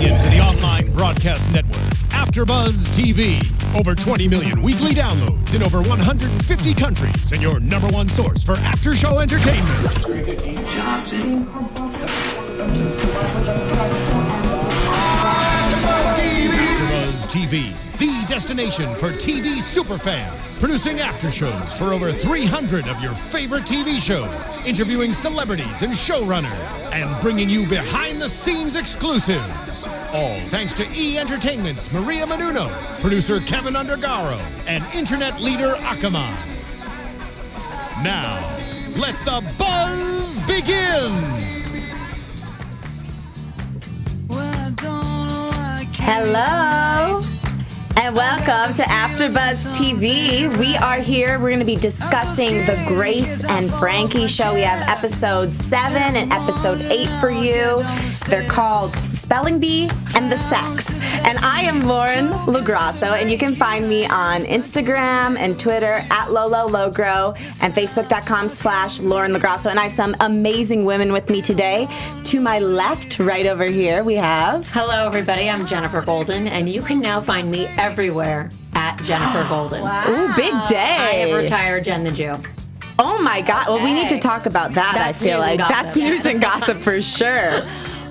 Tuning in to the online broadcast network, AfterBuzz TV. Over 20 million weekly downloads in over 150 countries, and your number one source for after-show entertainment. AfterBuzz TV, the destination for TV superfans. Producing aftershows for over 300 of your favorite TV shows. Interviewing celebrities and showrunners. And bringing you behind-the-scenes exclusives. All thanks to E! Entertainment's Maria Menounos, producer Kevin Undergaro, and internet leader Akamai. Now, let the buzz begin! Hello, and welcome to AfterBuzz TV. We are here. We're going to be discussing the Grace and Frankie show. We have episode 7 and episode 8 for you. They're called Spelling Bee and the Sex. And I am Lauren Lograsso, and you can find me on Instagram and Twitter at LoloLogro and Facebook.com/Lauren Lograsso. And I have some amazing women with me today. To my left, right over here, we have... Hello, everybody. I'm Jenifer Golden, and you can now find me everywhere at Jenifer Golden. Wow. Ooh, big day. I have retired Jen the Jew. Oh, my God. Well, we need to talk about that, That's I feel like. gossip. That's news and gossip for sure.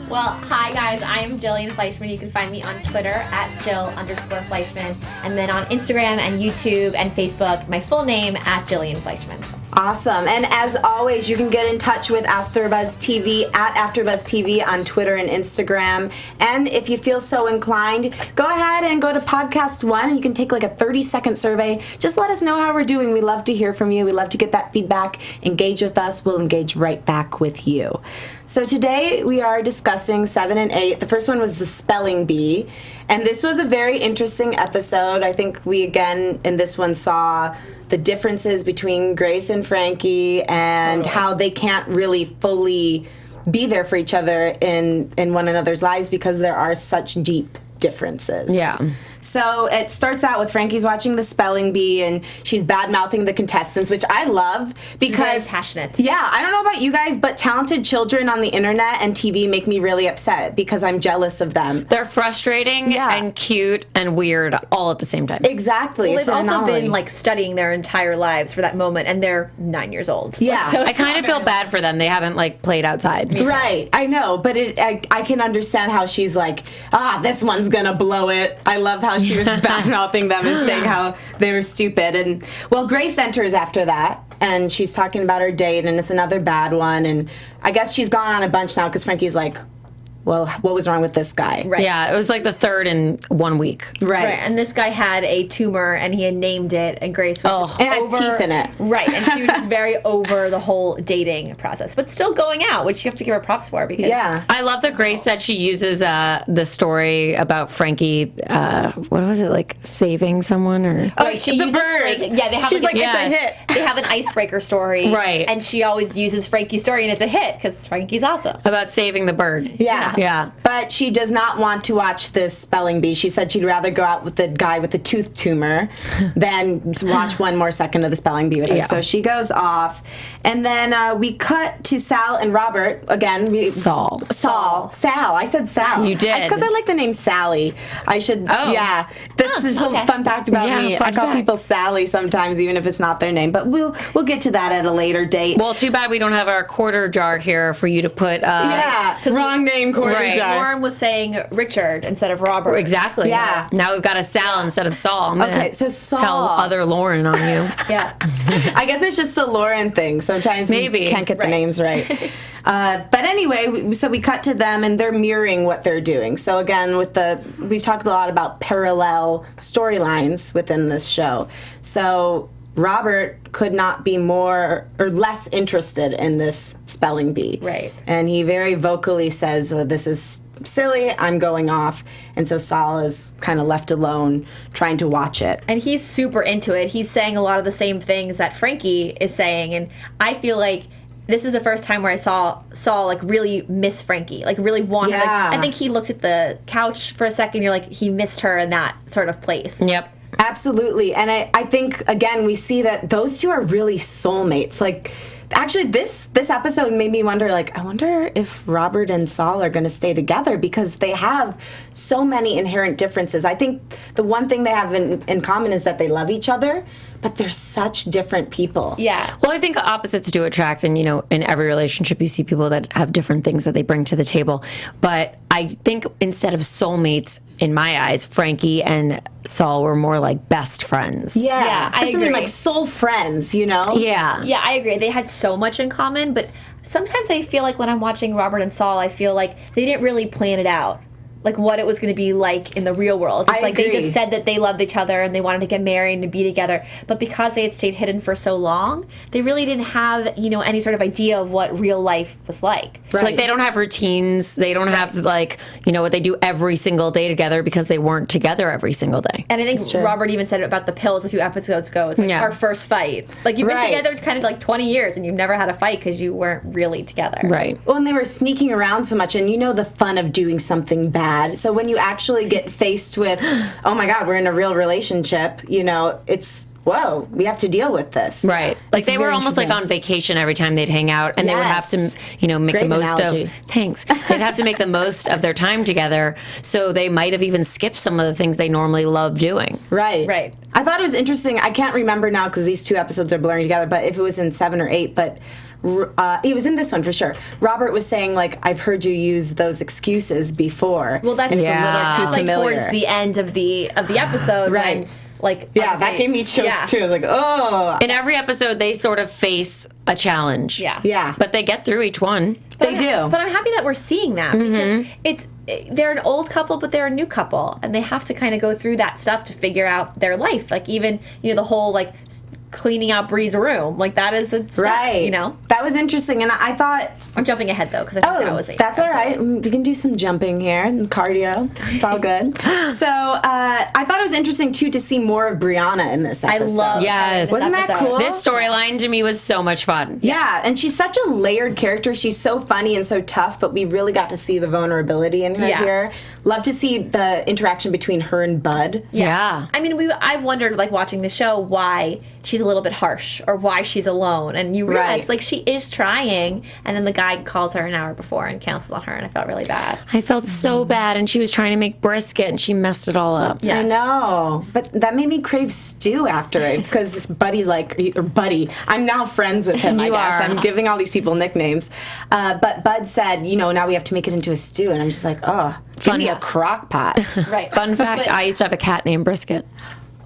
Well, hi guys, I'm Jillian Fleischman. You can find me on Twitter at Jill_Fleischman, and then on Instagram and YouTube and Facebook, my full name at Jillian Fleischman. Awesome. And as always, you can get in touch with AfterBuzz TV at AfterBuzz TV on Twitter and Instagram. And if you feel so inclined, go ahead and go to Podcast One. You can take like a 30-second survey. Just let us know how we're doing. We love to hear from you. We love to get that feedback. Engage with us. We'll engage right back with you. So today we are discussing 7 and 8. The first one was the Spelling Bee. And this was a very interesting episode. I think we, again, in this one saw the differences between Grace and Frankie and how they can't really fully be there for each other in one another's lives because there are such deep differences. Yeah. So it starts out with Frankie's watching the Spelling Bee and she's bad-mouthing the contestants, which I love because... Very passionate. Yeah, I don't know about you guys, but talented children on the internet and TV make me really upset because I'm jealous of them. They're frustrating and cute and weird all at the same time. Exactly. Well, It's they've an also anomaly. been like studying their entire lives for that moment, and they're 9 years old. Yeah. Like, so I kind of feel bad for them. They haven't like played outside. Right, I know, but I can understand how she's like, this one's gonna blow it. I love how she was bad-mouthing them and saying how they were stupid. And, well, Grace enters after that, and she's talking about her date, and it's another bad one, and I guess she's gone on a bunch now because Frankie's like, well, what was wrong with this guy? Right. Yeah, it was like the third in 1 week. Right. And this guy had a tumor, and he had named it, and Grace was just and had over, teeth in it. Right, and she was just very over the whole dating process, but still going out, which you have to give her props for because I love that Grace said she uses the story about Frankie, what was it, like saving someone or... Right, she the uses bird. Frank, yeah, they have She's like, Yes. it's a hit. They have an icebreaker story, Right. And she always uses Frankie's story, and it's a hit because Frankie's awesome. About saving the bird. Yeah. Yeah. But she does not want to watch this Spelling Bee. She said she'd rather go out with the guy with the tooth tumor than watch one more second of the Spelling Bee with her. Yeah. So she goes off. And then we cut to Sal and Robert. Again, Sal. Sal. I said Sal. You did. It's because I like the name Sally. I should, yeah. That's just a fun fact about me. I call people Sally sometimes, even if it's not their name. But we'll get to that at a later date. Well, too bad we don't have our quarter jar here for you to put... wrong name, quarter Right. jar. Lauren was saying Richard instead of Robert. Exactly. Yeah. Now we've got a Sal instead of Saul. I'm gonna Okay, so Saul. tell other Lauren on you. Yeah. I guess it's just a Lauren thing. Sometimes Maybe. you can't get the names right. But anyway, so we cut to them, and they're mirroring what they're doing. So again, we've talked a lot about parallel storylines within this show. So Robert could not be more or less interested in this Spelling Bee. Right. And he very vocally says, this is silly, I'm going off. And so Saul is kind of left alone trying to watch it. And he's super into it. He's saying a lot of the same things that Frankie is saying, and I feel like this is the first time where I saw Saul like really miss Frankie, like really want her. Like, Yeah. I think he looked at the couch for a second. You're like, he missed her in that sort of place. Yep. Absolutely. And I think, again, we see that those two are really soulmates. Like, Actually, this episode made me wonder, like, I wonder if Robert and Saul are going to stay together because they have so many inherent differences. I think the one thing they have in common is that they love each other, but they're such different people. Yeah. Well, I think opposites do attract, and in every relationship you see people that have different things that they bring to the table. But I think instead of soulmates, in my eyes, Frankie and Saul were more like best friends. Yeah, I this would be agree. like soul friends, you know? Yeah. Yeah, I agree. They had so much in common, but sometimes I feel like when I'm watching Robert and Saul, I feel like they didn't really plan it out. Like what it was going to be like in the real world. It's like agree. They just said that they loved each other and they wanted to get married and to be together. But because they had stayed hidden for so long, they really didn't have, any sort of idea of what real life was like. Right. Like they don't have routines. They don't have what they do every single day together because they weren't together every single day. And I think Robert even said about the pills a few episodes ago. It's like our first fight. Like you've been together kind of like 20 years and you've never had a fight because you weren't really together. Right. Well, and they were sneaking around so much, and the fun of doing something bad. So when you actually get faced with, oh my God, we're in a real relationship, it's, whoa, we have to deal with this. Right. Like It's they were very almost like interesting. on vacation every time they'd hang out, and they would have to, Yes. make Great the most analogy. of. Thanks. They'd have to make the most of their time together, so they might have even skipped some of the things they normally love doing. Right. Right. I thought it was interesting. I can't remember now because these two episodes are blurring together, but if it was in 7 or 8, but it was in this one for sure. Robert was saying, like, I've heard you use those excuses before. Well, that's and it's Yeah. a little too like familiar. towards the end of the episode. Right. When, Yeah, that obviously- gave me chills yeah. too. I was like, oh. In every episode, they sort of face a challenge. Yeah. Yeah. But they get through each one. They do. But I'm happy that we're seeing that because they're an old couple, but they're a new couple, and they have to kind of go through that stuff to figure out their life. Like even the whole cleaning out Bree's room, like that is a step, Right. That was interesting. And I thought, I'm jumping ahead though because I think that was that's all right. We can do some jumping here and cardio. It's all good. So I thought it was interesting too to see more of Brianna in this I episode. love Yes. Wasn't that episode. cool? This storyline to me was so much fun. Yeah, and she's such a layered character. She's so funny and so tough, but we really got to see the vulnerability in her Yeah. here. Love to see the interaction between her and Bud. Yeah. I mean, I've wondered, watching the show, why she's a little bit harsh or why she's alone. And you realize, Right. she is trying, and then the guy calls her an hour before and cancels on her, and I felt really bad. I felt so bad, and she was trying to make brisket, and she messed it all up. Yeah. I know, but that made me crave stew after it. It's because Buddy's Buddy. I'm now friends with him, I You guess. are. I'm giving all these people nicknames. But Bud said, now we have to make it into a stew. And I'm just like, oh, give me a crock pot. Right. Fun fact, I used to have a cat named Brisket.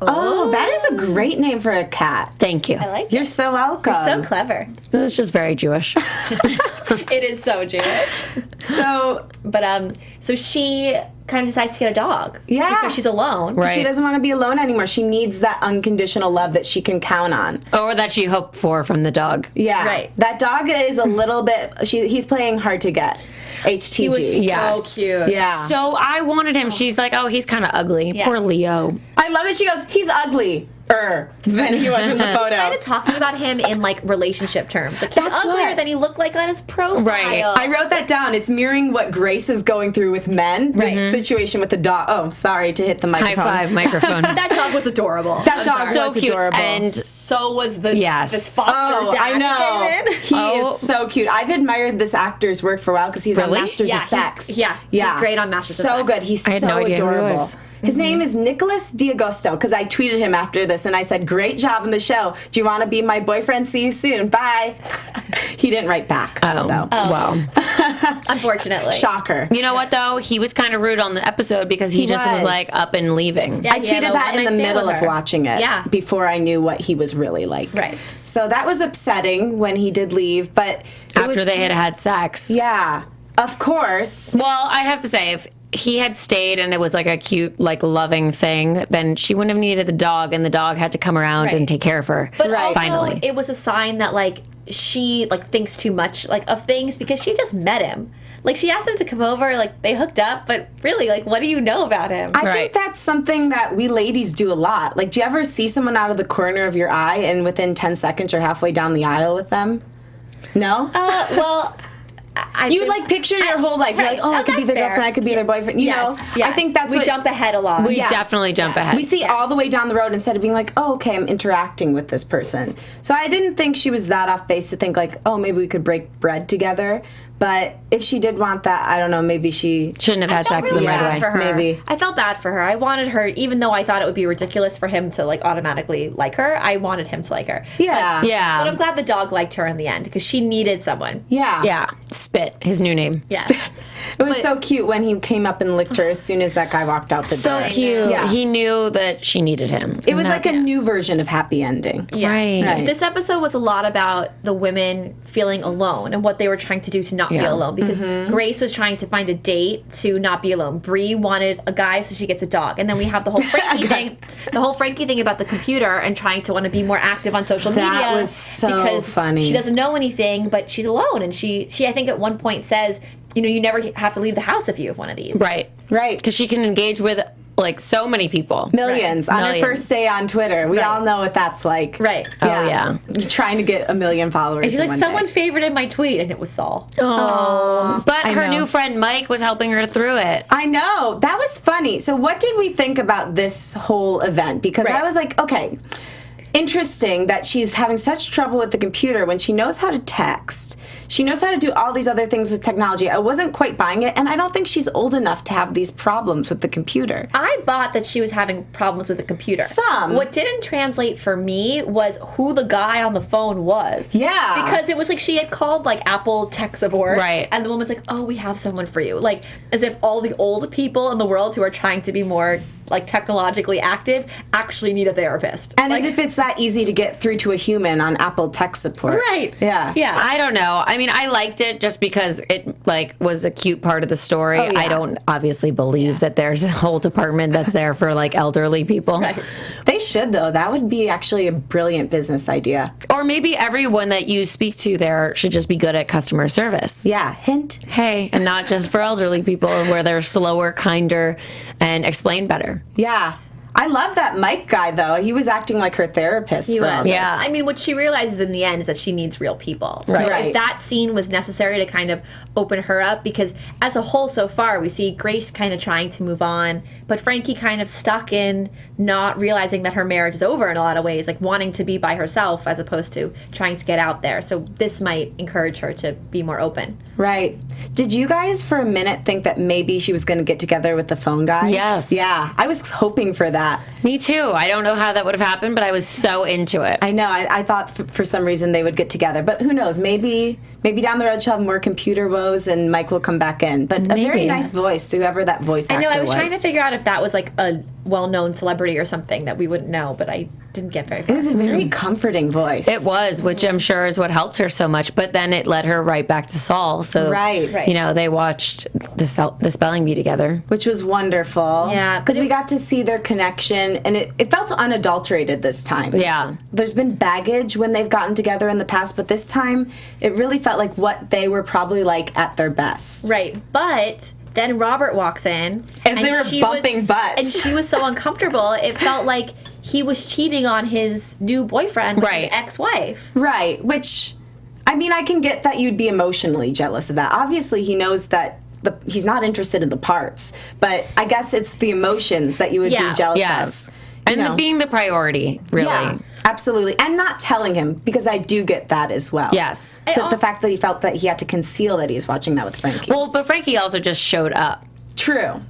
Oh, that is a great name for a cat. Thank you. I like You're it. so welcome. So clever. It was just very Jewish. It is so Jewish. So But so she kind of decides to get a dog. Yeah. Because she's alone. Right. she doesn't want to be alone anymore. She needs that unconditional love that she can count on. Or that she hoped for from the dog. Yeah. Right. That dog is a little bit, he's playing hard to get. HTG. He was so Yes. cute. Yeah. So I wanted him. She's like, oh, he's kind of ugly. Yeah. Poor Leo. I love that she goes, he's ugly. Than he was in the photo. Kind of talking about him in relationship terms. Like he's That's uglier what- than he looked like on his profile. Right. I wrote that down. It's mirroring what Grace is going through with men. Right. This situation with the dog. Oh, sorry to hit the High microphone. five, microphone. That dog was adorable. That dog so was cute. adorable. And So was the Yes. this foster Oh, dad I know. who came in. He Oh. is so cute. I've admired this actor's work for a while because he was Really? on Masters Yeah, of Sex. he's great on Masters of So Sex. good. He's I had so no idea who he adorable. was. His name is Nicholas D'Agosto because I tweeted him after this and I said, "Great job on the show. Do you want to be my boyfriend? See you soon. Bye." He didn't write back. So Wow. Unfortunately. shocker. You know what, though? He was kind of rude on the episode because he just was was. like up and leaving. Yeah, I he had tweeted a that in the one-night stand middle with of her. watching it Yeah. before I knew what he was really like. Right. So that was upsetting when he did leave, but it After was, they had had sex. Yeah, of course. Well, I have to say, if he had stayed and it was like a cute, loving thing, then she wouldn't have needed the dog, and the dog had to come around Right. and take care of her. But also, finally. it was a sign that she thinks too much of things because she just met him. She asked him to come over, they hooked up, but really, what do you know about him? I Right. think that's something that we ladies do a lot. Do you ever see someone out of the corner of your eye and within 10 seconds you're halfway down the aisle with them? No? Well, I You like picture your whole life. You're like, oh, I could be that's their fair. girlfriend, I could be their boyfriend. You know, Yes. I think that's we what jump ahead a lot. We definitely jump ahead. we see all the way down the road instead of being like, oh, okay, I'm interacting with this person. So I didn't think she was that off base to think like, oh, maybe we could break bread together. But if she did want that, I don't know, maybe she Shouldn't have had sex with him right away. For her. Maybe. I felt bad for her. I wanted her, even though I thought it would be ridiculous for him to like automatically like her, I wanted him to like her. Yeah. Yeah. But I'm glad the dog liked her in the end because she needed someone. Yeah. Yeah. Spit, his new name. Yeah. It was so cute when he came up and licked her as soon as that guy walked out the So door. cute. Yeah. He knew that she needed him. It was like a new version of happy ending. Yeah. Right. This episode was a lot about the women feeling alone and what they were trying to do to not be Yeah. alone because Grace was trying to find a date to not be alone. Bree wanted a guy so she gets a dog. And then we have the whole Frankie thing, about the computer and trying to want to be more active on social media. That was so because funny. She doesn't know anything, but she's alone and she I think at one point says, you never have to leave the house if you have one of these. Right. Right. Because she can engage with like so many people. Millions on Millions. her first day on Twitter. We Right. all know what that's like. Right. Oh, yeah. Trying to get 1 million followers. And she's in like, one someone day. favorited my tweet, and it was Saul. But I her know. new friend Mike was helping her through it. I know. That was funny. So what did we think about this whole event? Because Right. I was like, okay, interesting that she's having such trouble with the computer when she knows how to text. She knows how to do all these other things with technology. I wasn't quite buying it, and I don't think she's old enough to have these problems with the computer. I bought that she was having problems with the computer. Some. What didn't translate for me was who the guy on the phone was. Yeah. Because it was like she had called like Apple tech support. Right. And the woman's like, oh, we have someone for you. Like, as if all the old people in the world who are trying to be more like technologically active actually need a therapist. And like, as if it's that easy to get through to a human on Apple tech support. Right. Yeah. Yeah. I don't know. I mean, I liked it just because it like was a cute part of the story. Oh, yeah. I don't obviously believe that there's a whole department that's there for like elderly people. Right. They should, though. That would be actually a brilliant business idea. Or maybe everyone that you speak to there should just be good at customer service. Yeah. Hint. Hey, and not just for elderly people where they're slower, kinder, and explain better. Yeah. I love that Mike guy, though. He was acting like her therapist for all this. Yeah. I mean, what she realizes in the end is that she needs real people. So Right. if that scene was necessary to kind of open her up, because as a whole so far, we see Grace kind of trying to move on, but Frankie kind of stuck in not realizing that her marriage is over in a lot of ways, like wanting to be by herself as opposed to trying to get out there. So this might encourage her to be more open. Right. Did you guys for a minute think that maybe she was going to get together with the phone guy? Yes. Yeah. I was hoping for that. Me too. I don't know how that would have happened, but I was so into it. I know. I thought for some reason they would get together. But who knows? Maybe down the road she'll have more computer woes and Mike will come back in. But a very Maybe. nice voice to whoever that voice actor I was. know, I was trying to figure out if that was like a well-known celebrity or something that we wouldn't know, but I didn't get very It far. was a very comforting voice. It was, which I'm sure is what helped her so much. But then it led her right back to Saul. So, Right. you know, they watched the spelling bee together. Which was wonderful. Yeah, Because but we got to see their connection, and it felt unadulterated this time. Yeah. There's been baggage when they've gotten together in the past, but this time it really felt like what they were probably like at their best. Right, but then Robert walks in. As they were she bumping butts. And she was so uncomfortable. It felt like he was cheating on his new boyfriend with Right. his ex-wife. Right, which, I mean, I can get that you'd be emotionally jealous of that. Obviously, he knows that he's not interested in the parts, but I guess it's the emotions that you would Yeah. be jealous Yes. of. And You know? being the priority, really. Yeah, absolutely. And not telling him, because I do get that as well. Yes. So the fact that he felt that he had to conceal that he was watching that with Frankie. Well, but Frankie also just showed up. True.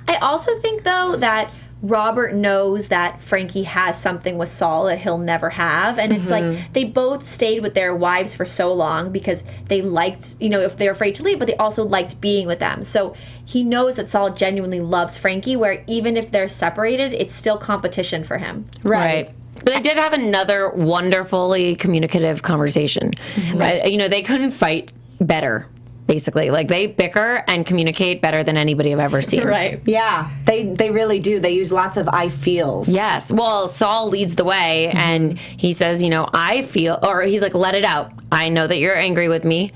I also think, though, that Robert knows that Frankie has something with Saul that he'll never have. And it's like they both stayed with their wives for so long because they liked, if they're afraid to leave, but they also liked being with them. So he knows that Saul genuinely loves Frankie, where even if they're separated, it's still competition for him. Right. But they did have another wonderfully communicative conversation. They couldn't fight better, basically. Like, they bicker and communicate better than anybody I've ever seen. Right. Yeah, they really do. They use lots of I feels. Yes. Well, Saul leads the way, and he says, I feel, or he's like, let it out. I know that you're angry with me.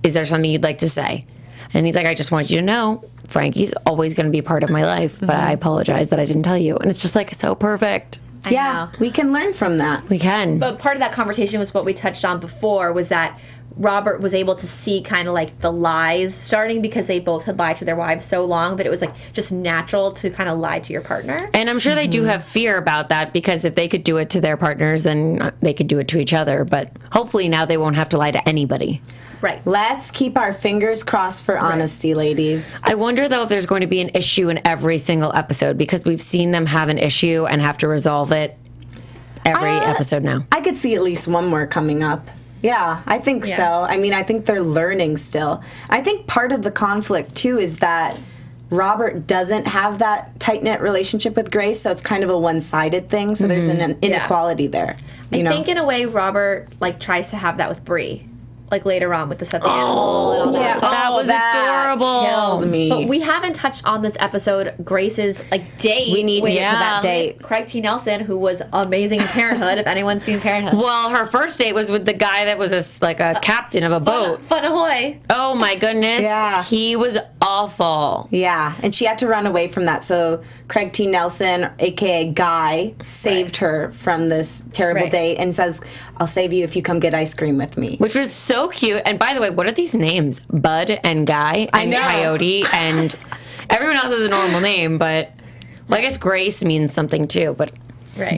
Is there something you'd like to say? And he's like, I just want you to know, Frankie's always going to be a part of my life, but I apologize that I didn't tell you. And it's just like so perfect. I Yeah, know. we can learn from that. We can. But part of that conversation was what we touched on before, was that Robert was able to see kind of like the lies starting because they both had lied to their wives so long that it was like just natural to kind of lie to your partner. And I'm sure they do have fear about that because if they could do it to their partners, then they could do it to each other. But hopefully now they won't have to lie to anybody. Right. Let's keep our fingers crossed for honesty, ladies. I wonder, though, if there's going to be an issue in every single episode because we've seen them have an issue and have to resolve it every episode now. I could see at least one more coming up. Yeah, I think so. I mean, I think they're learning still. I think part of the conflict, too, is that Robert doesn't have that tight-knit relationship with Grace, so it's kind of a one-sided thing, so there's an inequality there. I think, in a way, Robert, like, tries to have that with Bree. Like later on with the stuffed animal and all that. Yeah. That was adorable. Killed me. But we haven't touched on this episode Grace's like date. We need to get to that date. Craig T. Nelson, who was amazing in Parenthood. If anyone's seen Parenthood. Well, her first date was with the guy that was a captain of a boat. Fun ahoy. Oh my goodness. Yeah. He was awful. Yeah, and she had to run away from that. So Craig T. Nelson, a.k.a. Guy, saved her from this terrible date and says, I'll save you if you come get ice cream with me. Which was so cute. And by the way, what are these names? Bud and Guy and Coyote and everyone else has a normal name, but well, I guess Grace means something too, but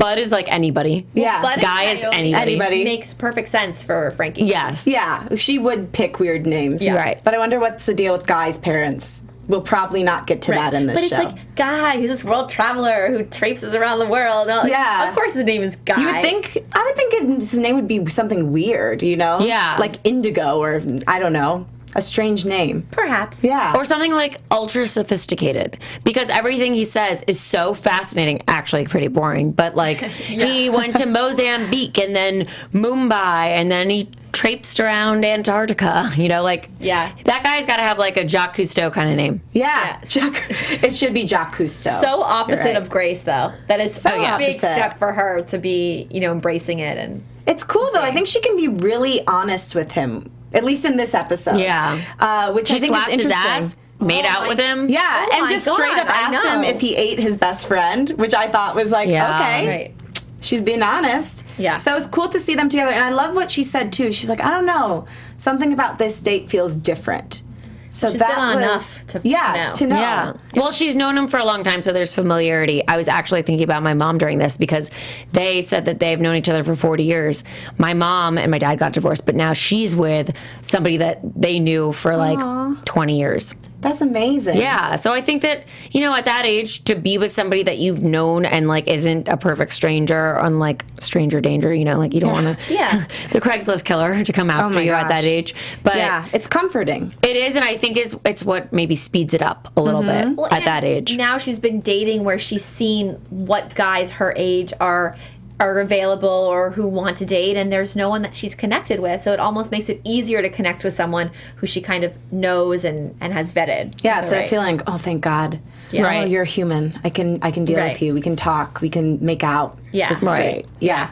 Bud is like anybody. Yeah. Bud Guy and is Coyote anybody. Makes perfect sense for Frankie. Yes. Yeah, she would pick weird names. Yeah. Right. But I wonder what's the deal with Guy's parents. We'll probably not get to that in this show. But it's like, Guy, he's this world traveler who traipses around the world. Like, Yeah. Of course his name is Guy. I would think his name would be something weird, you know? Yeah. Like Indigo or, I don't know, a strange name. Perhaps. Yeah. Or something like ultra sophisticated, because everything he says is so fascinating. Actually, pretty boring. But like, he went to Mozambique and then Mumbai, and then he traipsed around Antarctica. You know, like that guy's got to have like a Jacques Cousteau kind of name. Yeah. It should be Jacques Cousteau. So opposite of Grace, though. That is So a big opposite. step for her to be, embracing it. And It's cool, though. I think she can be really honest with him, at least in this episode. Yeah. Which She I think is slapped his interesting. ass, made out with him. Yeah, Oh and my just straight God, up I asked him know. if he ate his best friend, which I thought was like, okay. Right. She's being honest. Yeah. So it was cool to see them together. And I love what she said, too. She's like, I don't know. Something about this date feels different. So She's that been on was... enough to to know. Yeah. Well, she's known him for a long time, so there's familiarity. I was actually thinking about my mom during this because they said that they've known each other for 40 years. My mom and my dad got divorced, but now she's with somebody that they knew for like 20 years. That's amazing. Yeah, so I think that, at that age, to be with somebody that you've known and, like, isn't a perfect stranger, unlike stranger danger, like, you don't want to... Yeah. The Craigslist killer to come after you at that age. But yeah, it's comforting. it is, and I think it's what maybe speeds it up a little bit Well, at and that age. Now she's been dating where she's seen what guys her age are available or who want to date, and there's no one that she's connected with, so it almost makes it easier to connect with someone who she kind of knows and has vetted. Yeah, So, it's that feeling, oh, thank God. Yeah. Oh, Right. you're human. I can deal Right. with you. We can talk. We can make out. Yeah. This is Right. great. Yeah.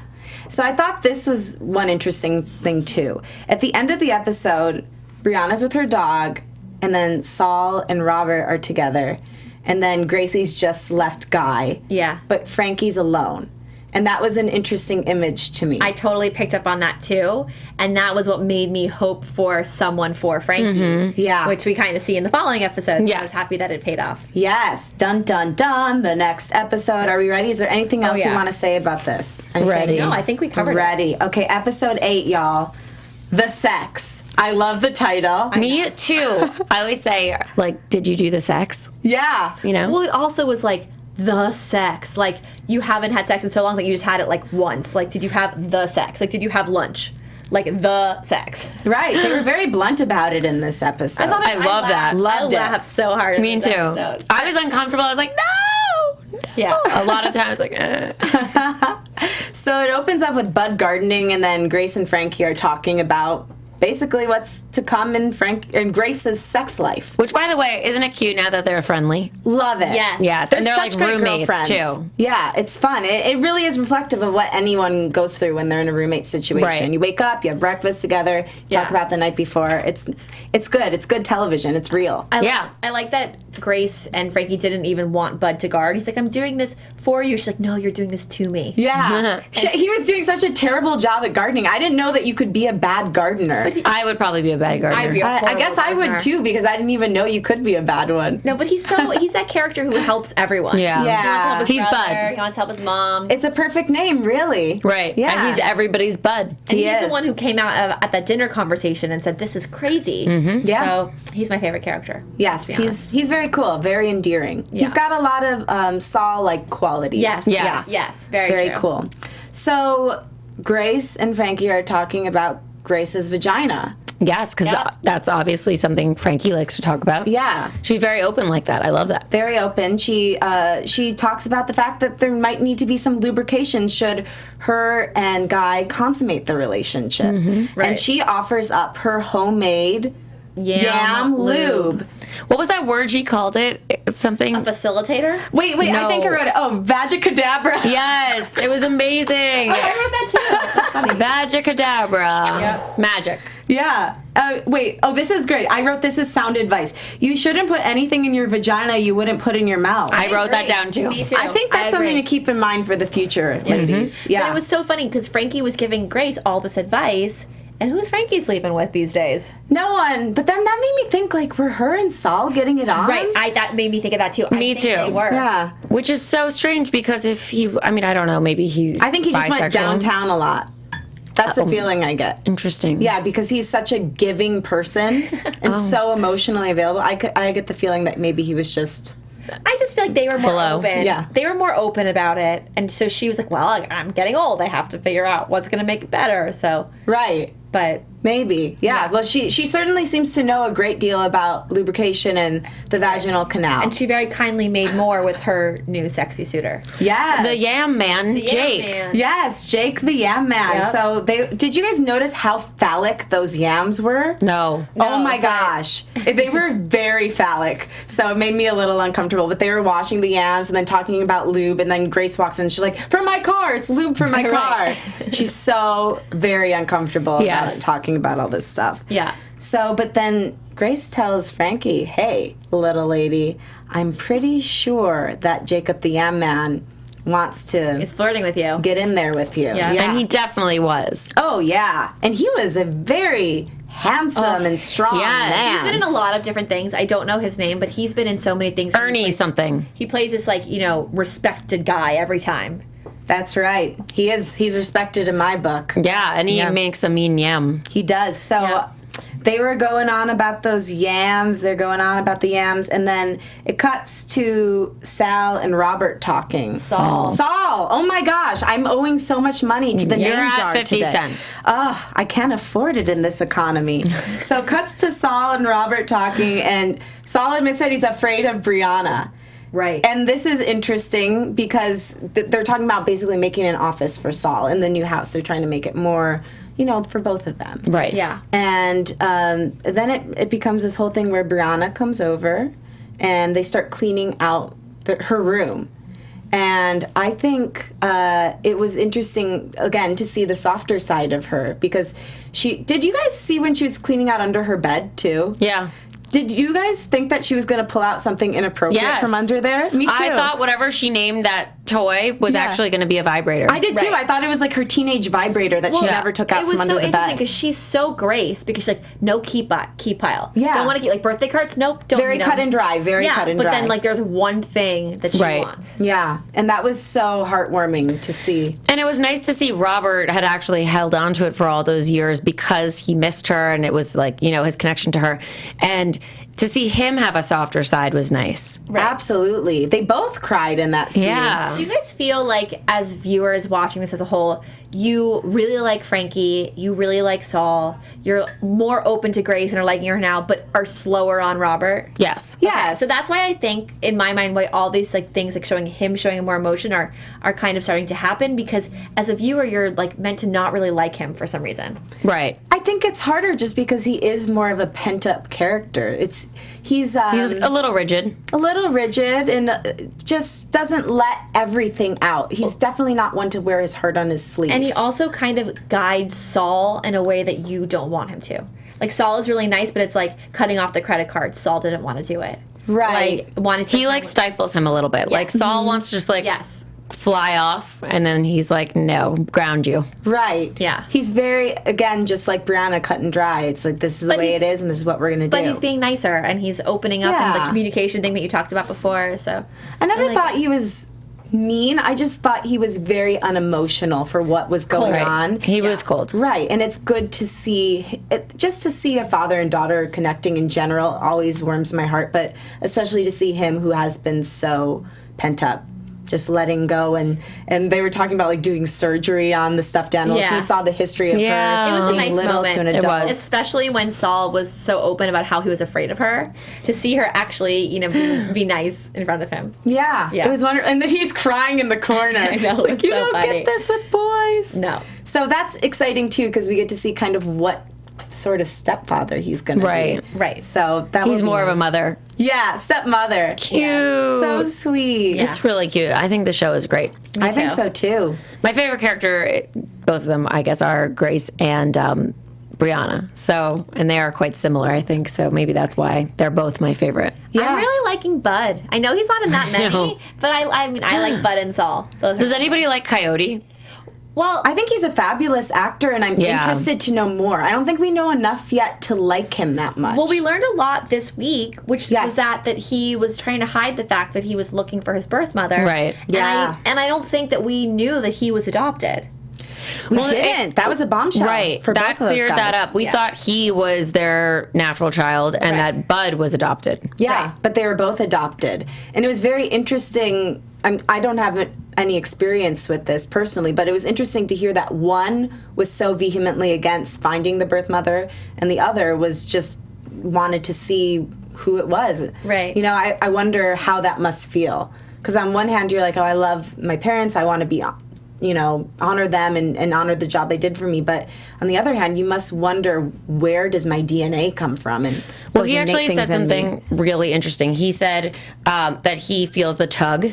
So I thought this was one interesting thing, too. At the end of the episode, Brianna's with her dog, and then Saul and Robert are together, and then Gracie's just left Guy. Yeah. But Frankie's alone. And that was an interesting image to me. I totally picked up on that too, and that was what made me hope for someone for Frankie. Yeah. Which we kind of see in the following episode. So I Yes. was happy that it paid off. Yes. Dun, dun, dun. The next episode. Are we ready? Is there anything else you yeah. want to say about this? Anything? Ready. No, I think we covered it. Ready. Okay, episode 8, y'all. The sex. I love the title. Me too. I always say, like, did you do the sex? Yeah. Well, it also was like the sex. Like, you haven't had sex in so long that you just had it like once. Like, did you have the sex? Like, did you have lunch? Like, the sex. Right. They were very blunt about it in this episode. I thought I love that. Loved it. I laughed so hard. in Me this too. episode. I was uncomfortable. I was like, no! Yeah. A lot of times, like, So it opens up with Bud gardening, and then Grace and Frankie are talking about basically what's to come in Grace's sex life. Which, by the way, isn't it cute now that they're friendly? Love it. Yes. Yes, They're and they're such like great roommates girlfriends. too. Yeah, it's fun. It really is reflective of what anyone goes through when they're in a roommate situation. Right. You wake up, you have breakfast together, talk Yeah. about the night before. It's good. It's good television. It's real. I Yeah. I like that Grace and Frankie didn't even want Bud to guard. He's like, I'm doing this for you. She's like, no, you're doing this to me. Yeah. He was doing such a terrible job at gardening. I didn't know that you could be a bad gardener. I would probably be a bad gardener. I'd be a I guess I would too, because I didn't even know you could be a bad one. No, but he's that character who helps everyone. Yeah. He wants to help his He's brother, Bud. He wants to help his mom. It's a perfect name, really. Right. Yeah. And he's everybody's bud. And He he's is. the one who came out at that dinner conversation and said, this is crazy. Yeah. So he's my favorite character. Yes, he's very cool, very endearing. He's got a lot of Saul-like qualities. Yes. Yes. Yes. Very Very true. cool. So Grace and Frankie are talking about Grace's vagina. Yes, because that's obviously something Frankie likes to talk about. Yeah. She's very open like that. I love that. Very open. She talks about the fact that there might need to be some lubrication should her and Guy consummate the relationship. Right. And she offers up her homemade yam lube. What was that word she called it? Something. A facilitator? Wait, I No. think I wrote it. Oh, Vagicadabra. Yes, it was amazing. I wrote that too. That's funny. Vagicadabra. Yep. Magic. Yeah. Wait. Oh, this is great. I wrote this as sound advice. You shouldn't put anything in your vagina you wouldn't put in your mouth. I wrote that agree. down too. Me too. I think that's something agree. to keep in mind for the future, ladies. Yeah. But it was so funny because Frankie was giving Grace all this advice. And who's Frankie sleeping with these days? No one. But then that made me think, like, were her and Saul getting it on? Right. That made me think of that too. Me I think too. They were. Yeah. Which is so strange because if he, I mean, I don't know, maybe he's I think he just went bisexual. downtown a lot. That's the feeling I get. Interesting. Yeah, because he's such a giving person and so emotionally available. I get the feeling that maybe he was just... I just feel like they were more Hello. open. Yeah. They were more open about it. And so she was like, well, I'm getting old. I have to figure out what's going to make it better. So, Right. but Maybe. Yeah. Well, she certainly seems to know a great deal about lubrication and the vaginal canal. and she very kindly made more with her new sexy suiter. Yes. The Yam Man, Jake. Yeah, man. Yes, Jake the Yam Man. Yep. So did you guys notice how phallic those yams were? No. Oh my but- gosh. They were very phallic. So it made me a little uncomfortable. But they were washing the yams and then talking about lube. And then Grace walks in and she's like, for my car. It's lube for my car. Right. She's so very uncomfortable about Yes. talking about all this stuff. Yeah. So, but then Grace tells Frankie, hey, little lady, I'm pretty sure that Jacob the Yam Man wants to He's flirting with you. get in there with you. Yeah. And he definitely was. Oh, yeah. And he was a very handsome and strong yes. man. He's been in a lot of different things. I don't know his name, but he's been in so many things. Ernie something. He plays this, like, respected guy every time. That's right. He's respected in my book. Yeah, and he makes a mean yam. He does. So Yeah. they were going on about those yams. They're going on about the yams. And then it cuts to Sal and Robert talking. Saul. Saul. Oh my gosh. I'm owing so much money to the You're name at jar 50 today. cents. Oh, I can't afford it in this economy. So cuts to Saul and Robert talking. And Saul admits that he's afraid of Brianna. Right. And this is interesting because they're talking about basically making an office for Saul in the new house. They're trying to make it more, for both of them. Right. Yeah. And then it becomes this whole thing where Brianna comes over and they start cleaning out her room. And I think it was interesting, again, to see the softer side of her because did you guys see when she was cleaning out under her bed too? Yeah. Did you guys think that she was going to pull out something inappropriate Yes. from under there? Me too. I thought whatever she named that toy was actually going to be a vibrator. I did too. Right. I thought it was like her teenage vibrator that she never took out It was from under so the interesting bed. because she's so Grace because she's like, no key pile. Yeah. Don't want to keep, like, birthday cards? Nope. Don't Very need cut them. and dry. Very cut and but dry. then, like, there's one thing that she Right. wants. Yeah, and that was so heartwarming to see. And it was nice to see Robert had actually held on to it for all those years because he missed her and it was like, his connection to her. And to see him have a softer side was nice. Absolutely. They both cried in that scene. Yeah. Do you guys feel like, as viewers watching this as a whole, you really like Frankie, you really like Saul, you're more open to Grace and are liking her now, but are slower on Robert? Yes. Yes. So that's why I think, in my mind, why all these things like showing more emotion are kind of starting to happen, because as a viewer, you're like meant to not really like him for some reason. Right. I think it's harder just because he is more of a pent-up character. He's a little rigid. a little rigid and just doesn't let everything out. He's definitely not one to wear his heart on his sleeve. And he also kind of guides Saul in a way that you don't want him to. Like, Saul is really nice, but it's like cutting off the credit card. Saul didn't want to do it. Right. Like, wanted to. He stifles him a little bit. Like Saul wants to just Yes. fly off, and then he's like, no, ground you. Right. Yeah. He's very, again, just like Brianna, cut and dry. It's like, this is the way it is, and this is what we're going to do. But he's being nicer, and he's opening up in the communication thing that you talked about before. So I never thought he was mean. I just thought he was very unemotional for what was going on. He was cold. Right. And it's good to see, just to see a father and daughter connecting in general always warms my heart, but especially to see him who has been so pent up. Just letting go, and they were talking about like doing surgery on the stuffed animals. Yeah. So you saw the history of her It was a being nice little moment. to an adult. was. Especially when Saul was so open about how he was afraid of her, to see her actually, be nice in front of him. Yeah, Yeah. it was wonderful. And then he's crying in the corner. I know, It's like, it's you so don't funny. get this with boys. No. So that's exciting too, because we get to see kind of what sort of stepfather he's going to Right. be. Right. So that He's would be more of a nice. mother. Yeah, stepmother. Cute. So sweet. It's really cute. I think the show is great. I think too. so too. My favorite character, both of them, I guess, are Grace and Brianna. So, and they are quite similar, I think. So maybe that's why they're both my favorite. Yeah. I'm really liking Bud. I know he's not in that many, No. but I mean, I like Bud and Saul. Those Does are anybody like Coyote? well, I think he's a fabulous actor, and I'm Yeah. interested to know more. I don't think we know enough yet to like him that much. well, we learned a lot this week, which Yes. was that he was trying to hide the fact that he was looking for his birth mother. Right. Yeah. And I don't think that we knew that he was adopted. we Well, didn't. That was a bombshell. Right. For That both of those cleared that guys. up. We thought he was their natural child and that Bud was adopted. Yeah, Right. but they were both adopted. And it was very interesting. I don't have any experience with this personally, but it was interesting to hear that one was so vehemently against finding the birth mother, and the other was just wanted to see who it was. Right. You know, I wonder how that must feel. Because on one hand, you're like, oh, I love my parents. I want to be, honor them and honor the job they did for me. But on the other hand, you must wonder, where does my DNA come from? And Well, those he innate actually things said in me. something really interesting. He said that he feels the tug.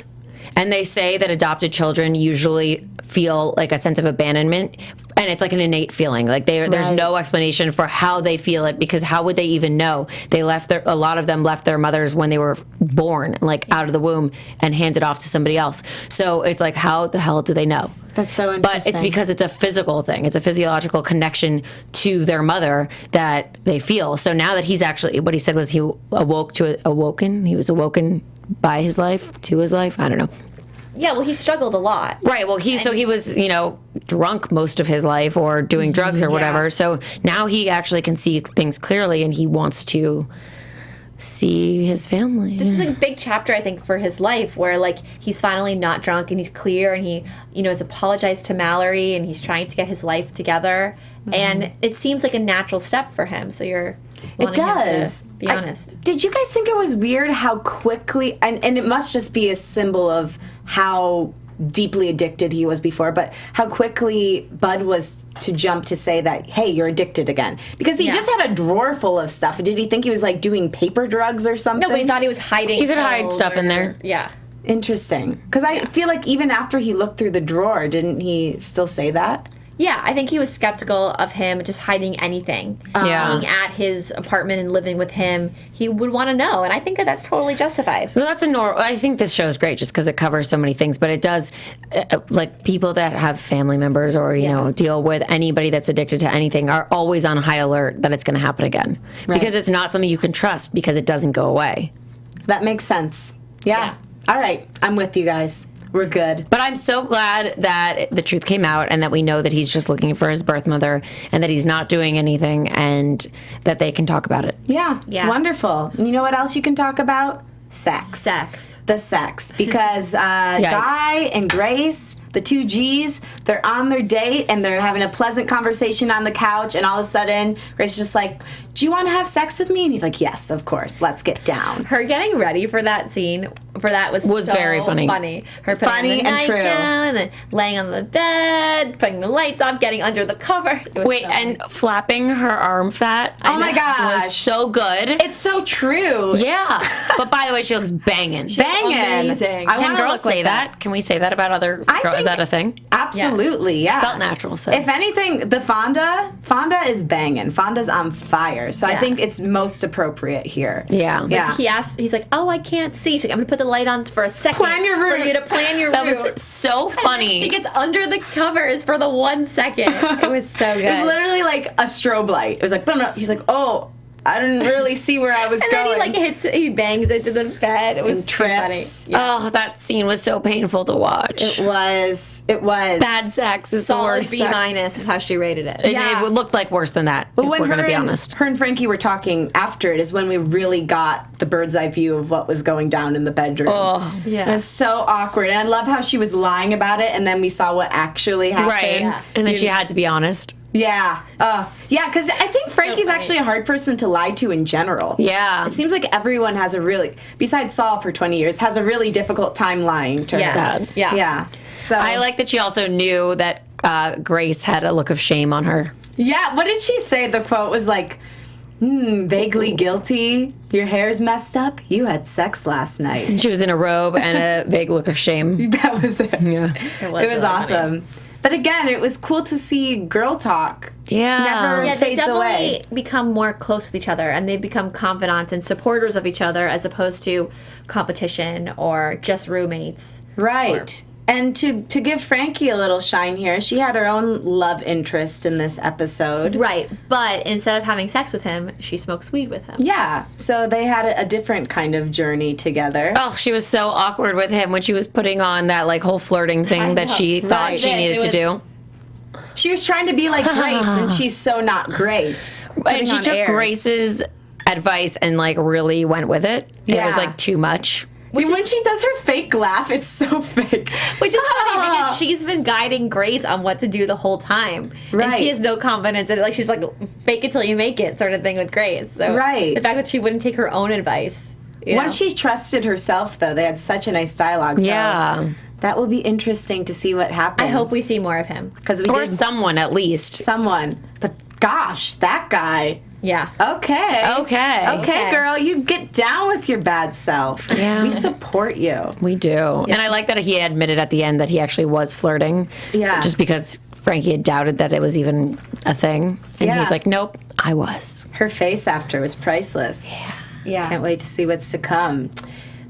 And they say that adopted children usually feel like a sense of abandonment, and it's like an innate feeling. Like there's Right. no explanation for how they feel it, because how would they even know? A lot of them left their mothers when they were born, like out of the womb, and handed off to somebody else. So it's like, how the hell do they know? That's so But interesting. it's because it's a physical thing. It's a physiological connection to their mother that they feel. So now that he's actually, what he said was he awoken. He was awoken by his life, to his life. I don't know. Yeah, well, he struggled a lot. Right. Well, he was, drunk most of his life or doing drugs or whatever. So now he actually can see things clearly, and he wants to see his family. This is a big chapter, I think, for his life, where he's finally not drunk and he's clear, and he, has apologized to Mallory, and he's trying to get his life together, and it seems like a natural step for him. So you're wanting him does. to be honest. Did you guys think it was weird how quickly, and it must just be a symbol of how deeply addicted he was before, but how quickly Bud was to jump to say that, hey, you're addicted again. Because he just had a drawer full of stuff. Did he think he was doing paper drugs or something? No, but he thought he was hiding. You could hide pills stuff in there. Yeah. Interesting. Because I feel like even after he looked through the drawer, didn't he still say that? Yeah, I think he was skeptical of him just hiding anything. Yeah. Being at his apartment and living with him, he would want to know, and I think that that's totally justified. Well, that's I think this show is great just because it covers so many things, but it does, like people that have family members or, deal with anybody that's addicted to anything are always on high alert that it's going to happen again. Right. Because it's not something you can trust because it doesn't go away. That makes sense. Yeah. All right. I'm with you guys. We're good. But I'm so glad that the truth came out and that we know that he's just looking for his birth mother and that he's not doing anything and that they can talk about it. Yeah. It's Yeah. wonderful. And you know what else you can talk about? Sex. The sex. Because Guy and Grace, the two G's, they're on their date and they're having a pleasant conversation on the couch, and all of a sudden Grace is just like, do you want to have sex with me? And he's like, yes, of course. Let's get down. Her getting ready for that scene, was so very funny. Her putting Funny on the and true. nightgown and then laying on the bed, putting the lights off, getting under the cover. It was Wait, so and flapping her arm fat. Oh my gosh. Was so good. It's so true. Yeah. But by the way, she looks banging. Banging. amazing. I Can wanna girls look like say that? Can we say that about other girls? I Is that a thing? Absolutely, yeah. Felt natural, so. If anything, the Fonda is banging. Fonda's on fire. So I think it's most appropriate here. Yeah. He's like, oh, I can't see. She's like, I'm going to put the light on for a second. Plan your route. For you to plan your That route. was so funny. She gets under the covers for the 1 second. It was so good. It was literally like a strobe light. It was like, boom, he's like, oh, I didn't really see where I was going. And then he bangs into the bed. It was and trips. Funny. Yeah. Oh, that scene was so painful to watch. It was. Bad sex is the Solid worst B- sex. is how she rated it. It looked like worse than that, if we're going to be honest. Her and Frankie were talking after it is when we really got the bird's eye view of what was going down in the bedroom. Oh, yeah. It was so awkward. And I love how she was lying about it, and then we saw what actually happened. Right. Yeah. And then she had to be honest. Yeah. Yeah, because I think Frankie's actually a hard person to lie to in general. Yeah. It seems like everyone has besides Saul for 20 years, has a really difficult time lying to Yeah. her. Yeah. Yeah. So I like that she also knew that Grace had a look of shame on her. Yeah, what did she say? The quote was like, vaguely guilty. Your hair's messed up. You had sex last night. She was in a robe and a vague look of shame. That was it. Yeah. It was really awesome. funny. But again, it was cool to see girl talk. Yeah. Never Yeah, they fades definitely away. become more close with each other, and they become confidants and supporters of each other as opposed to competition or just roommates. Right. And to give Frankie a little shine here, she had her own love interest in this episode. Right, but instead of having sex with him, she smokes weed with him. Yeah, so they had a different kind of journey together. Oh, she was so awkward with him when she was putting on that whole flirting thing that she thought Right. she needed to do. She was trying to be like Grace, and she's so not Grace. And Putting she on took airs. Grace's advice and really went with it. It Yeah. was too much. When she does her fake laugh, it's so fake. Which is funny because she's been guiding Grace on what to do the whole time. And Right. she has no confidence in it. Like, she's like, fake it till you make it sort of thing with Grace. So Right. the fact that she wouldn't take her own advice. Once she trusted herself, though, they had such a nice dialogue. So Yeah. that will be interesting to see what happens. I hope we see more of him. Because we Or did someone at least. someone. But gosh, that guy. Yeah. Okay. Okay, girl, you get down with your bad self. Yeah. We support you. We do. And I like that he admitted at the end that he actually was flirting. Yeah. Just because Frankie had doubted that it was even a thing. And Yeah. he's like, nope, I was. Her face after was priceless. Yeah. Can't wait to see what's to come.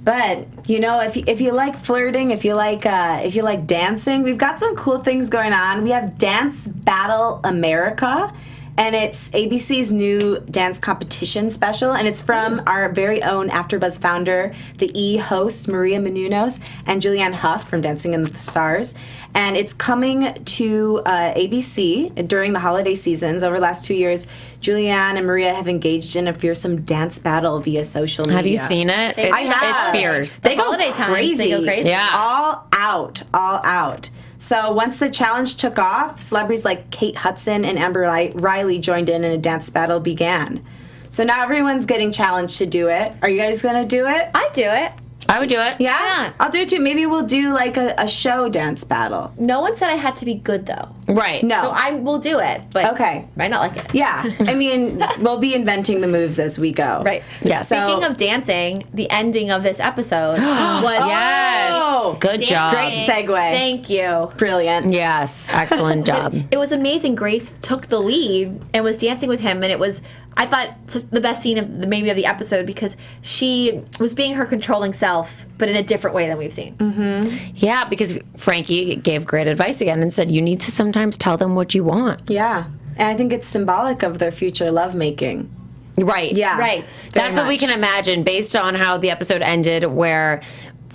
But if you like flirting, if you like dancing, we've got some cool things going on. We have Dance Battle America, and it's ABC's new dance competition special, and it's from our very own AfterBuzz founder, the E host Maria Menounos, and Julianne Hough from Dancing in the Stars. And it's coming to ABC during the holiday seasons. Over the last 2 years, Julianne and Maria have engaged in a fearsome dance battle via social media. Have you seen it? I have. It's fierce. They go Holiday times, crazy. they go crazy. Yeah. All out. So once the challenge took off, celebrities like Kate Hudson and Amber Riley joined in and a dance battle began. So now everyone's getting challenged to do it. Are you guys going to do it? I'd do it. I would do it. Yeah? Why not? I'll do it too. Maybe we'll do like a show dance battle. No one said I had to be good, though. Right. No. So I will do it. But Okay. might not like it. Yeah. I mean, we'll be inventing the moves as we go. Right. Yeah. Speaking of dancing, the ending of this episode was Yes. Oh, Good job. Great segue. Thank you. Brilliant. Yes. Excellent job. It was amazing. Grace took the lead and was dancing with him, and it was, I thought, the best scene of the episode because she was being her controlling self, but in a different way than we've seen. Yeah, because Frankie gave great advice again and said you need to sometimes tell them what you want. Yeah. And I think it's symbolic of their future lovemaking. Right. Yeah. Right. That's what we much. can imagine based on how the episode ended, where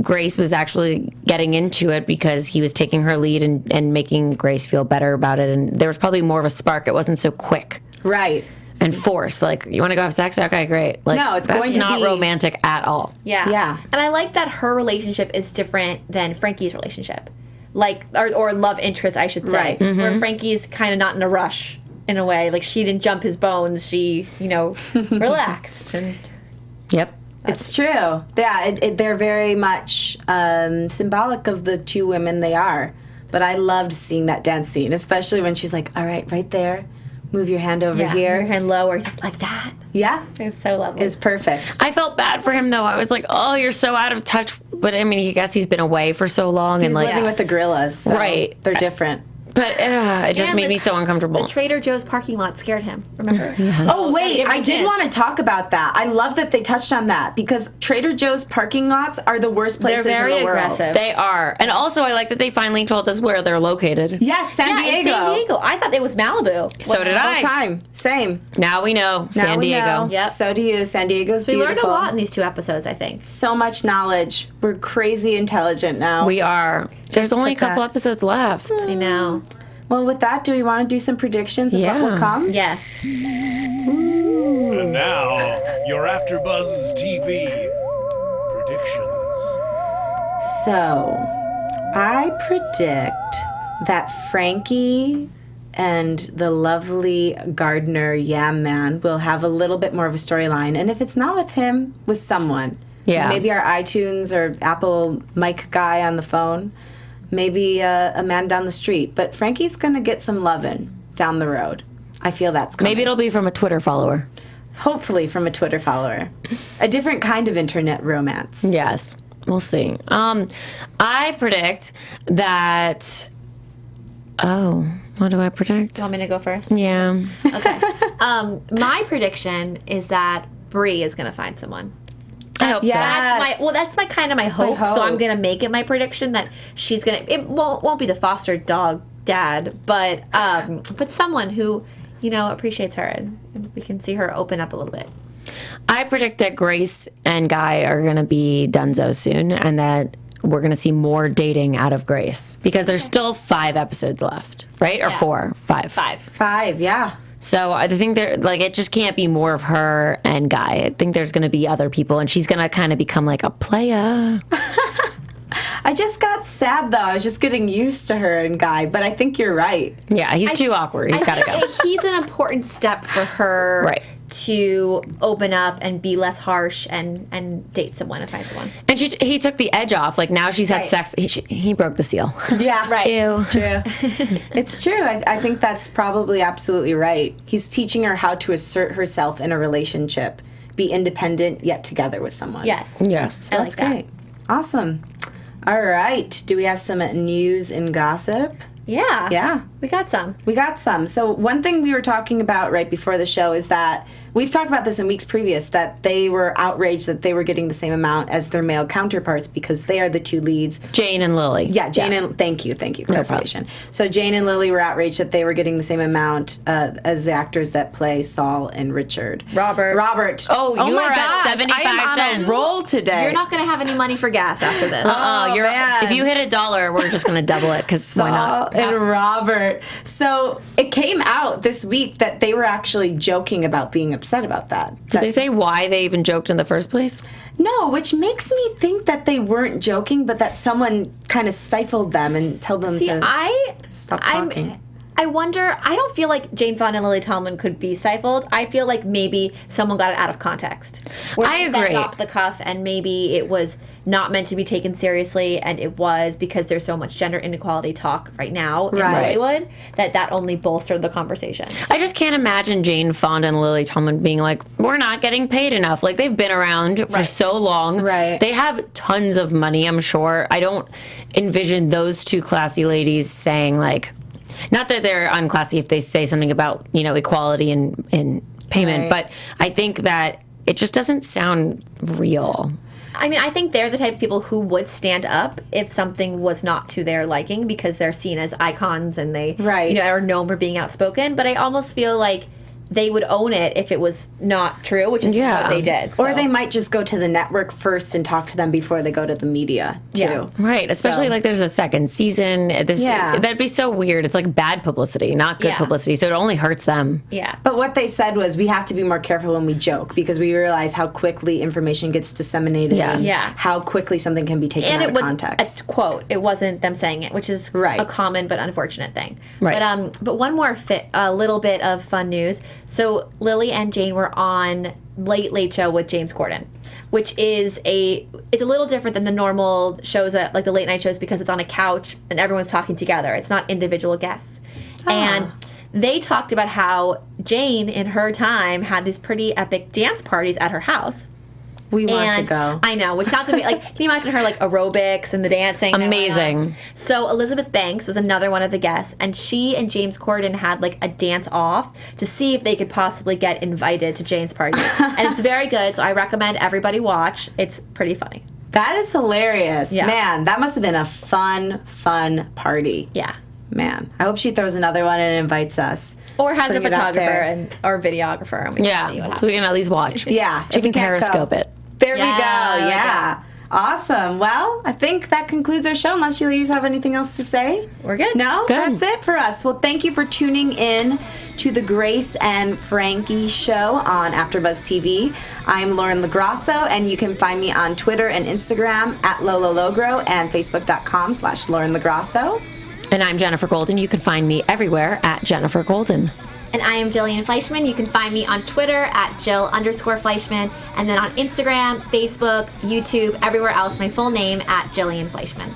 Grace was actually getting into it because he was taking her lead and making Grace feel better about it. And there was probably more of a spark. It wasn't so quick Right. and forced. Like, you want to go have sex? Okay, great. Like, No, it's that's going to not be- romantic at all. Yeah. Yeah. And I like that her relationship is different than Frankie's relationship. Like, or love interest, I should say. Right. Where Frankie's kind of not in a rush, in a way. Like, she didn't jump his bones. She, relaxed. And Yep. It's true. Yeah, they're very much symbolic of the two women they are. But I loved seeing that dance scene, especially when she's like, all right, right there. move your hand over Your here. hand lower, like that. Yeah. It was so lovely. Is perfect. I felt bad for him though. I was like, oh, you're so out of touch. But I mean, I guess he's been away for so long, He's living with the gorillas, so Right. they're different. But it just And made me so uncomfortable. The Trader Joe's parking lot scared him. Remember? Oh, wait, Give him I a did chance. want to talk about that. I love that they touched on that because Trader Joe's parking lots are the worst places very in the world. aggressive. They are. And also, I like that they finally told us where they're located. Yes, San Yeah, Diego. in San Diego. I thought it was Malibu. So did All I. time. Same. Now we know. Now San we Diego. know. Yep. So do you. San Diego's We beautiful. learned a lot in these 2 episodes, I think. So much knowledge. We're crazy intelligent now. We are. There's only a took that. couple episodes left. I know. Well, with that, do we want to do some predictions of what Yeah. will come? Yes. And now, your AfterBuzz TV predictions. So, I predict that Frankie and the lovely gardener Yam Man will have a little bit more of a storyline. And if it's not with him, with someone. Yeah. Maybe our iTunes or Apple mic guy on the phone. Maybe a man down the street. But Frankie's going to get some lovin' down the road. I feel that's coming. Maybe it'll be from a Twitter follower. Hopefully from a Twitter follower. A different kind of internet romance. Yes. We'll see. I predict that. Oh, what do I predict? You want me to go first? Yeah. Okay. My prediction is that Bree is going to find someone. I hope Yes. That's my kind of my my hope. hope. So I'm gonna make it my prediction that she's gonna. It won't be the foster dog dad, but someone who appreciates her and we can see her open up a little bit. so. I predict that Grace and Guy are going to be donezo soon and that we're going to see more dating out of Grace because there's still 5 episodes left, right? Or 4? 5. 5. 5, yeah. So I think it just can't be more of her and Guy. I think there's going to be other people, and she's going to kind of become like a playa. I just got sad though. I was just getting used to her and Guy, but I think you're right. Yeah, he's too awkward. He's got to go. He's an important step for her Right. to open up and be less harsh and date someone and find someone. And he took the edge off. Like now she's had Right. sex. He broke the seal. Yeah, Right. Ew. It's true. It's true. I think that's probably absolutely right. He's teaching her how to assert herself in a relationship, be independent yet together with someone. Yes. Yes. I like That's that. great. Awesome. All right. Do we have some news and gossip? Yeah. Yeah. We got some. We got some. So one thing we were talking about right before the show is that we've talked about this in weeks previous, that they were outraged that they were getting the same amount as their male counterparts because they are the 2 leads. Jane and Lily. Yeah, Jane Yes. and thank you, clarification. So Jane and Lily were outraged that they were getting the same amount as the actors that play Saul and Richard. Robert. Oh, you my are at gosh, 75 I am on cents. a roll today. You're not going to have any money for gas after this. Oh, man. If you hit $1, we're just going to double it because why not? Saul and Robert. So it came out this week that they were actually joking about being upset about that. Did they say why they even joked in the first place? No, which makes me think that they weren't joking, but that someone kind of stifled them and told them See, to I stop talking. I wonder. I don't feel like Jane Fonda and Lily Tomlin could be stifled. I feel like maybe someone got it out of context. Where I they said it agree. off the cuff, and maybe it was not meant to be taken seriously, and it was because there's so much gender inequality talk right now in Right. Hollywood that only bolstered the conversation. I just can't imagine Jane Fonda and Lily Tomlin being like, we're not getting paid enough. Like, they've been around for Right. so long. Right. They have tons of money, I'm sure. I don't envision those 2 classy ladies saying, like, not that they're unclassy if they say something about, equality in payment, Right. but I think that it just doesn't sound real. I mean, I think they're the type of people who would stand up if something was not to their liking because they're seen as icons and they, Right. are known for being outspoken. But I almost feel like they would own it if it was not true, which is Yeah. what they did. Or so. they might just go to the network first and talk to them before they go to the media, too. Yeah. Right, especially So- like there's a second season. Yeah. That'd be so weird. It's like bad publicity, not good Yeah. publicity. So it only hurts them. Yeah. But what they said was we have to be more careful when we joke because we realize how quickly information gets disseminated Yes. and Yeah. how quickly something can be taken And out it of was context. a quote. It wasn't them saying it, which is Right. a common but unfortunate thing. Right. But one more a little bit of fun news. So Lily and Jane were on Late Show with James Corden, which is it's a little different than the normal shows, like the late night shows, because it's on a couch and everyone's talking together. It's not individual guests. And they talked about how Jane, in her time, had these pretty epic dance parties at her house. We want to go. I know, which sounds like, can you imagine her like aerobics and the dancing? Amazing. So Elizabeth Banks was another one of the guests, and she and James Corden had like a dance off to see if they could possibly get invited to Jane's party. And it's very good, so I recommend everybody watch. It's pretty funny. That is hilarious. Yeah. Man, that must have been a fun party. Yeah. Man, I hope she throws another one and invites us. Or Just has a putting it out photographer there. or videographer. And we can see what Yeah, happens. so we can at least watch. Yeah. She if we can can't periscope go. it. There we Yeah, go. I like Yeah. Awesome. Well, I think that concludes our show, unless you ladies have anything else to say. We're good. No? Good. That's it for us. Well, thank you for tuning in to the Grace and Frankie show on AfterBuzz TV. I'm Lauren Lograsso, and you can find me on Twitter and Instagram at LolaLogro and Facebook.com/Lauren Lograsso. And I'm Jenifer Golden. You can find me everywhere at Jenifer Golden. And I am Jillian Fleischman. You can find me on Twitter at Jill_Fleischman. And then on Instagram, Facebook, YouTube, everywhere else, my full name at Jillian Fleischman.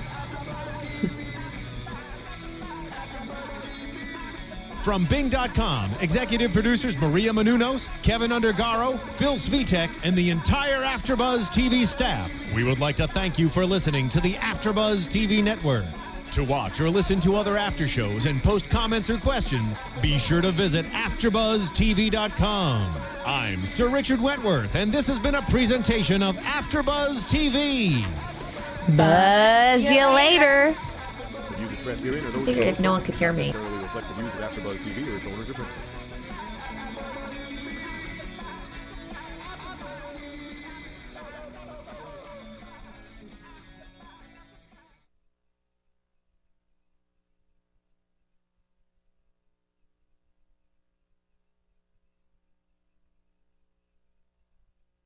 From Bing.com, executive producers Maria Menounos, Kevin Undergaro, Phil Svitek, and the entire AfterBuzz TV staff, we would like to thank you for listening to the AfterBuzz TV network. To watch or listen to other after shows and post comments or questions, be sure to visit AfterBuzzTV.com. I'm Sir Richard Wentworth, and this has been a presentation of AfterBuzz TV. Buzz you later. The views expressed herein are those I figured if no one could hear me. necessarily reflect the views of AfterBuzz TV or its owners or principals.